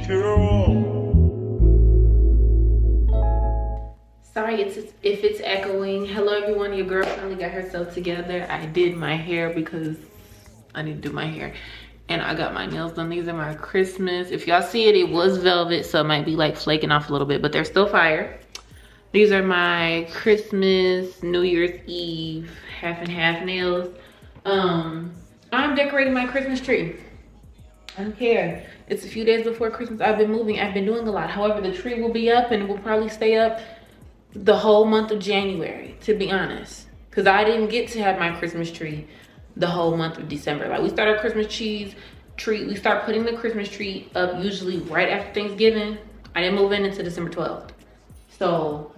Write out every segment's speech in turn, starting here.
girl. Sorry if it's echoing. Hello everyone, your girl finally got herself together. I did my hair because I need to do my hair. And I got my nails done. These are my Christmas. If y'all see it, it was velvet, so it might be like flaking off a little bit, but they're still fire. These are my Christmas, New Year's Eve, half and half nails. I'm decorating my Christmas tree. I don't care. It's a few days before Christmas. I've been moving. I've been doing a lot. However, the tree will be up and will probably stay up the whole month of January, to be honest. Because I didn't get to have my Christmas tree the whole month of December. Like, we start our Christmas tree. We start putting the Christmas tree up usually right after Thanksgiving. I didn't move in until December 12th. So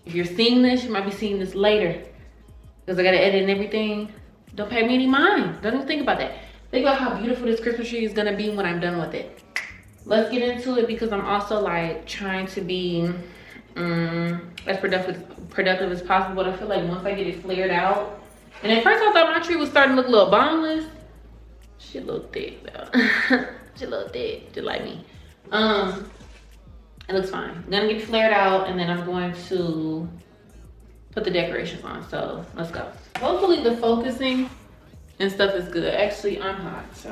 if you're seeing this, you might be seeing this later. Because I got to edit and everything. Don't pay me any mind. Don't even think about that. Think about how beautiful this Christmas tree is gonna be when I'm done with it. Let's get into it because I'm also like trying to be as productive as possible. But I feel like once I get it flared out, and at first I thought my tree was starting to look a little boneless. She a little thick though. She a little thick, just like me. It looks fine. I'm gonna get it flared out and then I'm going to put the decorations on. So let's go. Hopefully the focusing and stuff is good. Actually, I'm hot, so.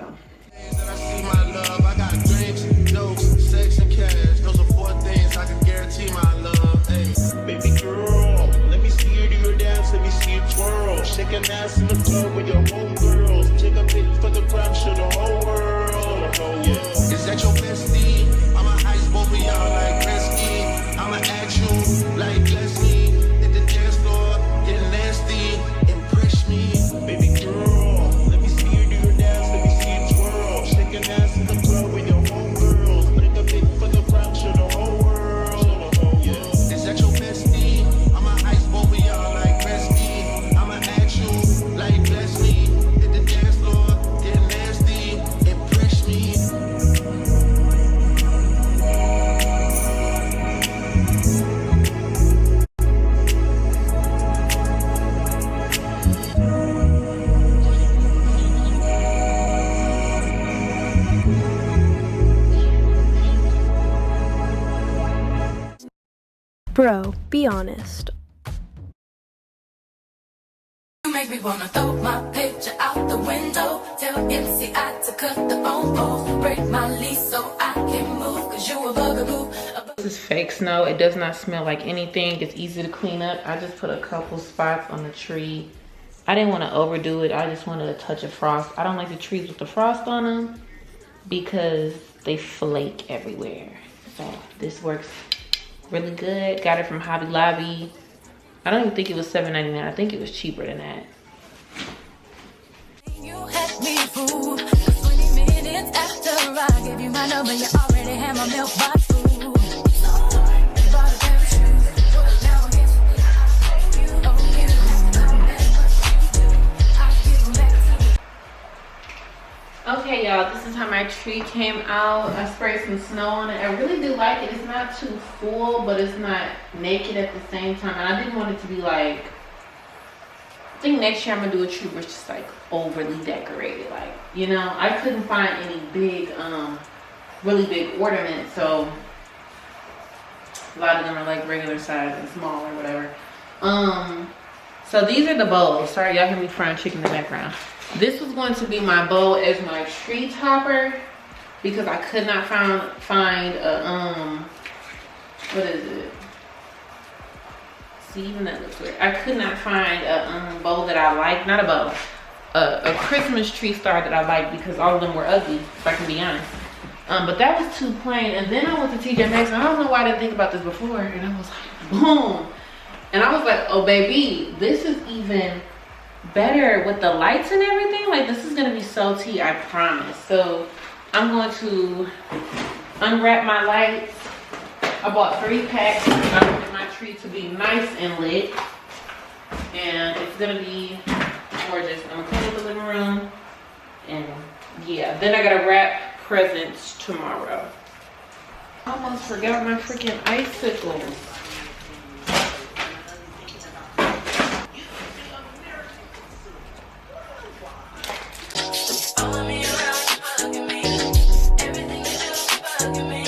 I see my love, I got drinks, jokes, sex, and cash. Those are 4 things I can guarantee my love. Hey, Baby girl, let me see you do your dance, let me see you twirl. shaking ass in the club with your homegirls. Take a pic for the gram, show the whole world. Yeah. Is that your bestie? I'ma ice both of y'all like Gretzky. I'ma ask you like Leslie. Hit the dance floor, get nasty, impress me. Baby girl, let me see you do your dance, let me see you twirl. Shaking ass in the club with your homegirls. Take a pic for the gram, show the whole world. Yeah. Is that your bestie? I'ma ice both of y'all like Gretzky. I'ma ask you like Leslie. Hit the dance floor, get nasty, impress me. Bro, be honest. You make me wanna throw my picture out the window. Tell MCI to cut the phone poles. Break my lease so I can move. Cause you a bugaboo. This is fake snow. It does not smell like anything. It's easy to clean up. I just put a couple spots on the tree. I didn't want to overdo it. I just wanted a touch of frost. I don't like the trees with the frost on them because they flake everywhere. So this works really good. Got it from Hobby Lobby. I don't even think it was $7.99. I think it was cheaper than that. You had me fooled. 20 minutes after I gave you my number, you already had my mailbox food. Bought a pair of shoes. Now I'm here. Oh, you. Okay, y'all, this is how my tree came out. I sprayed some snow on it. I really do like it. It's not too full, but it's not naked at the same time. And I didn't want it to be like, I think next year I'm gonna do a tree where it's just like overly decorated. Like, you know, I couldn't find any big, really big ornaments. So a lot of them are like regular size and small or whatever. So these are the bowls. Sorry, y'all hear me frying chicken in the background. This was going to be my bowl as my tree topper because I could not find a what is it? See, even that looks weird. I could not find a bowl that I like. Not a bowl, a Christmas tree star that I like because all of them were ugly, if I can be honest. But that was too plain. And then I went to TJ Maxx and I don't know why I didn't think about this before. And I was like, boom. And I was like, oh baby, this is even better with the lights and everything. Like, this is gonna be so tea, I promise. So I'm going to unwrap my lights. I bought 3 packs. I want my tree to be nice and lit, and it's gonna be gorgeous. I'm gonna clean up the living room, and yeah, then I gotta wrap presents tomorrow. I almost forgot my freaking icicles. Follow me around, you bugging me. Everything you do, you bugging me.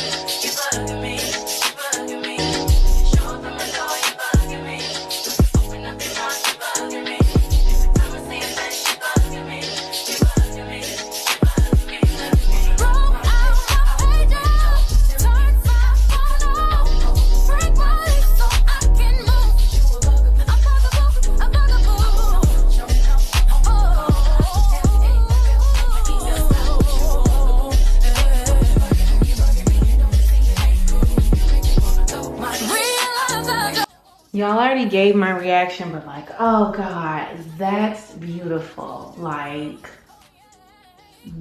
I already gave my reaction, but like, oh God, that's beautiful. Like,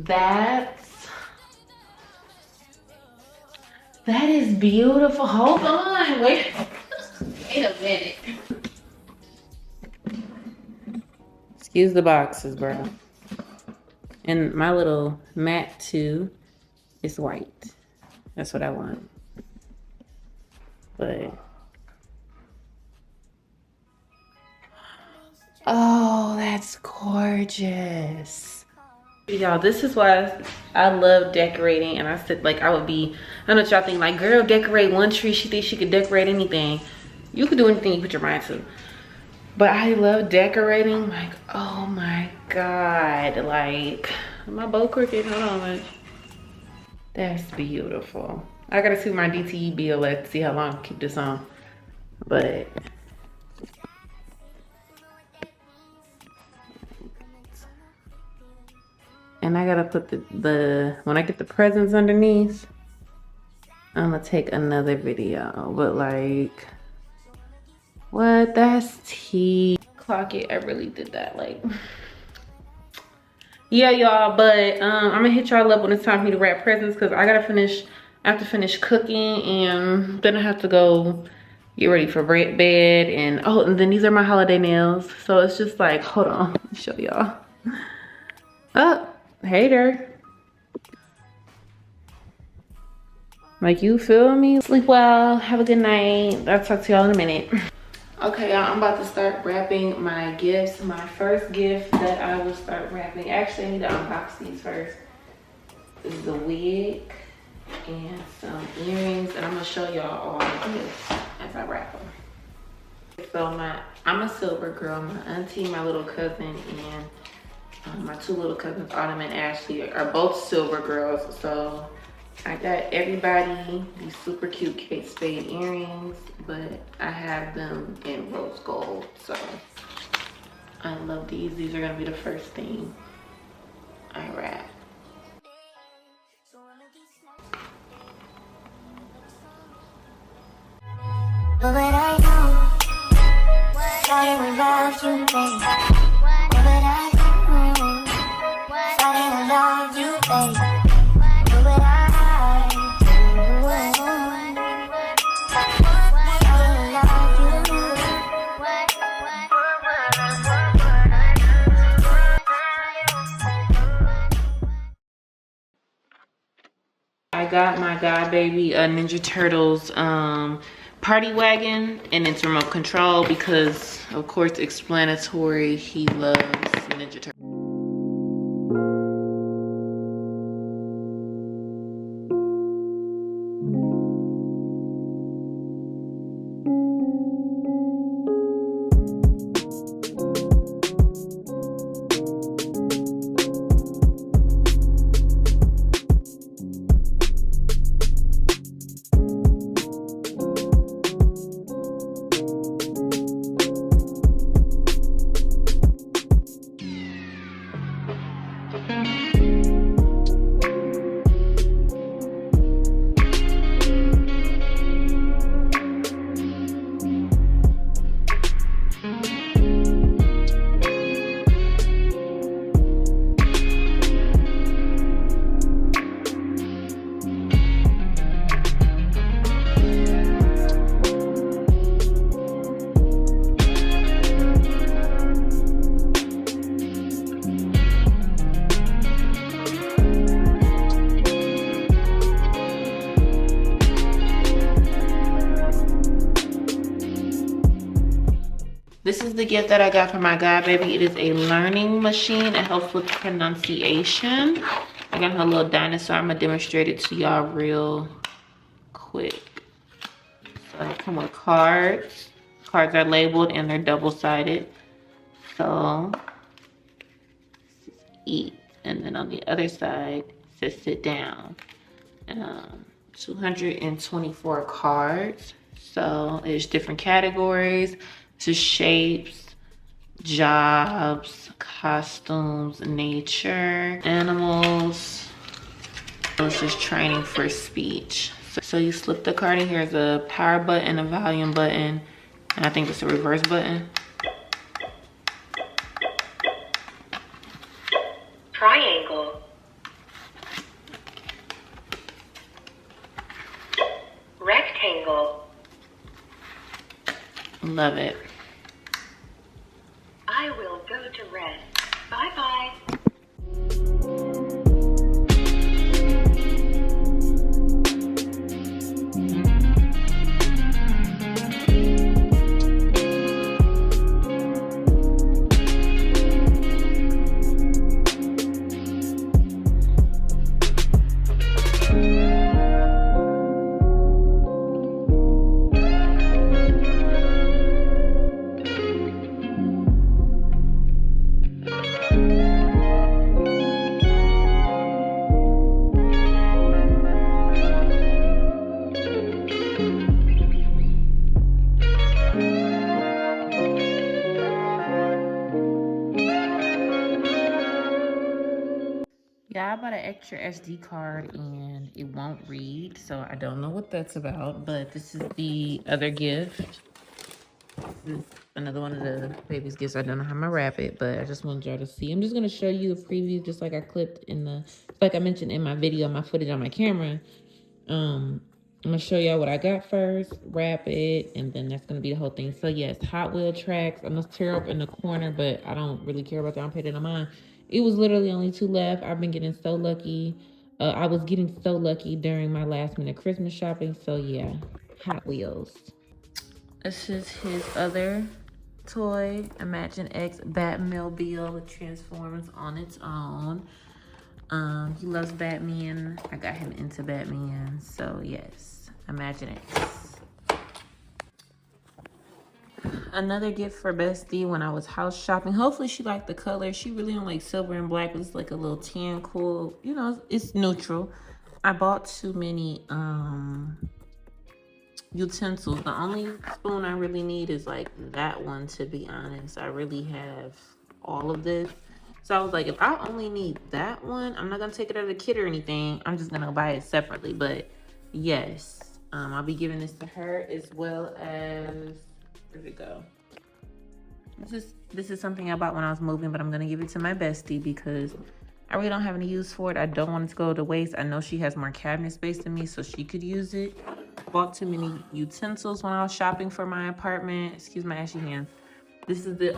that is beautiful. Hold on, wait a minute. Excuse the boxes, bro. And my little mat too is white. That's what I want. But oh, that's gorgeous. Y'all, this is why I love decorating. And I said, like, I would be, I know what y'all think, like, girl, decorate one tree. She thinks she could decorate anything. You could do anything you put your mind to. But I love decorating. Like, oh my God. Like, my bow crooked. Hold on, man. That's beautiful. I gotta see my DTE bill to see how long I can keep this on. But and I gotta put the when I get the presents underneath, I'm gonna take another video. But like, what? That's tea. Clock it. I really did that. Like, yeah, y'all. But I'm gonna hit y'all up when it's time for me to wrap presents, because I have to finish cooking, and then I have to go get ready for bed. And oh, and then these are my holiday nails. So it's just like, hold on, let me show y'all. Oh, hey there. Like, you feel me? Sleep well, have a good night. I'll talk to y'all in a minute. Okay, y'all, I'm about to start wrapping my gifts. My first gift that I will start wrapping, actually I need to unbox these first. This is a wig and some earrings, and I'm gonna show y'all all the gifts as I wrap them. So I'm a silver girl. My auntie, my little cousin, and my two little cousins, Autumn and Ashley, are both silver girls. So I got everybody these super cute Kate Spade earrings, but I have them in rose gold. So I love these. These are gonna be the first thing I wrap. What would I do? Starting without you, babe. What would I do? Starting without you, babe. What would I do? Starting without you. I got my God Baby Ninja Turtles party wagon, and it's remote control because, of course, explanatory, he loves Ninja Turtles. This is the gift that I got for my God Baby. It is a learning machine. It helps with pronunciation. I got her little dinosaur. I'm gonna demonstrate it to y'all real quick. So I come with cards. Cards are labeled and they're double-sided. So eat, and then on the other side it says sit down. 224 cards. So there's different categories. This is shapes, jobs, costumes, nature, animals. This is training for speech. So you slip the card in. Here's a power button, a volume button, And I think it's the reverse button. Triangle. Rectangle. Love it. I will go to rest. Bye-bye. Yeah, I bought an extra SD card and it won't read, so I don't know what that's about, but this is the other gift. This is another one of the baby's gifts. I don't know how I'm gonna wrap it, but I just wanted y'all to see. I'm just gonna show you a preview, just like I clipped in the, like I mentioned in my video, my footage on my camera. I'm gonna show y'all what I got first, wrap it, and then that's gonna be the whole thing. So yes, Hot Wheel tracks. I'm gonna tear up in the corner, but I don't really care about that. I'm paying it on mine. It was literally only 2 left. I've been getting so lucky. I was getting so lucky during my last minute Christmas shopping. So yeah, Hot Wheels. This is his other toy, Imagine X Batmobile. It transforms on its own. He loves Batman. I got him into Batman. So yes, Imagine X. Another gift for Bestie when I was house shopping. Hopefully she liked the color. She really don't like silver and black. It's like a little tan cool. You know, it's neutral. I bought too many utensils. The only spoon I really need is like that one, to be honest. I really have all of this. So I was like, if I only need that one, I'm not gonna take it out of the kit or anything. I'm just gonna buy it separately. But yes, I'll be giving this to her, as well as, where'd it go? This is something I bought when I was moving, but I'm gonna give it to my bestie because I really don't have any use for it. I don't want it to go to waste. I know she has more cabinet space than me, so she could use it. Bought too many utensils when I was shopping for my apartment. Excuse my ashy hands. This is the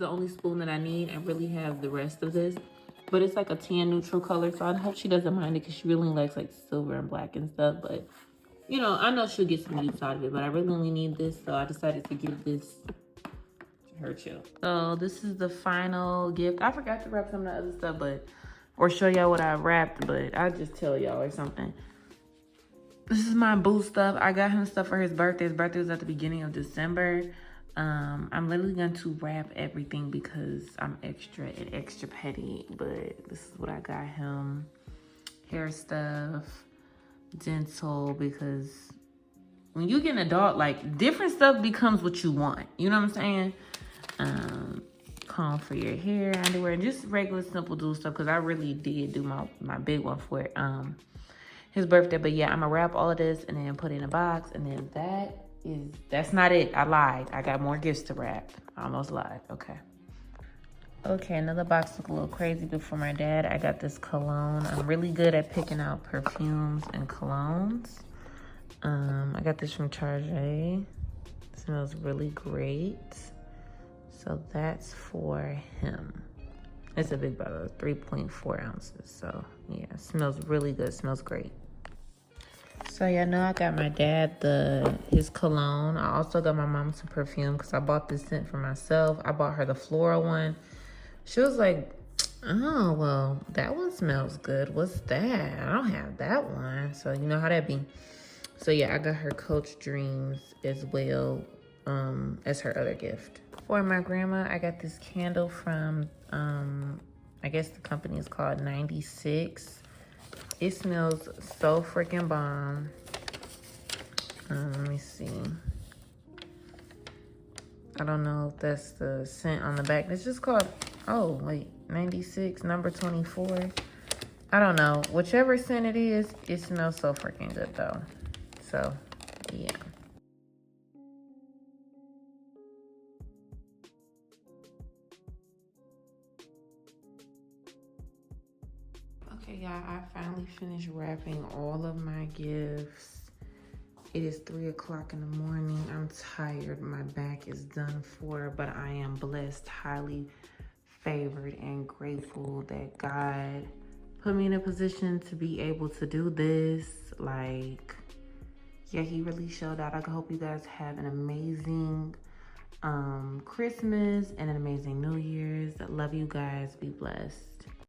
only spoon that I need. I really have the rest of this, but it's like a tan neutral color, so I hope she doesn't mind it because she really likes like silver and black and stuff. But you know, I know she'll get some use out of it, but I really only need this, so I decided to give this to her too. So this is the final gift. I forgot to wrap some of the other stuff, or show y'all what I wrapped, but I'll just tell y'all or something. This is my boo stuff. I got him stuff for his birthday. His birthday was at the beginning of December. I'm literally going to wrap everything because I'm extra and extra petty, but this is what I got him. Hair stuff, dental, because when you get an adult, like, different stuff becomes what you want. You know what I'm saying? Comb for your hair, underwear, and just regular simple do stuff, because I really did do my big one for his birthday. But yeah, I'm gonna wrap all of this and then put it in a box, and then that's not it. I lied. I got more gifts to wrap. I almost lied. Okay, another box look a little crazy, but for my dad, I got this cologne. I'm really good at picking out perfumes and colognes. I got this from Target. It smells really great. So that's for him. It's a big bottle, 3.4 ounces. So yeah, it smells really good. It smells great. So yeah, I know I got my dad his cologne. I also got my mom some perfume because I bought this scent for myself. I bought her the floral one. She was like, oh, well, that one smells good. What's that? I don't have that one. So you know how that be. So yeah, I got her Coach Dreams as well as her other gift. For my grandma, I got this candle from, I guess the company is called 96. It smells so freaking bomb. Let me see. I don't know if that's the scent on the back. It's just called, oh, wait, 96, number 24. I don't know. Whichever scent it is, it smells so freaking good, though. So, yeah. Okay, y'all, I finally finished wrapping all of my gifts. It is 3 o'clock in the morning. I'm tired. My back is done for, but I am blessed, highly favored, and grateful that God put me in a position to be able to do this. Like, yeah, he really showed out. I hope you guys have an amazing Christmas and an amazing New Year's. I love you guys. Be blessed.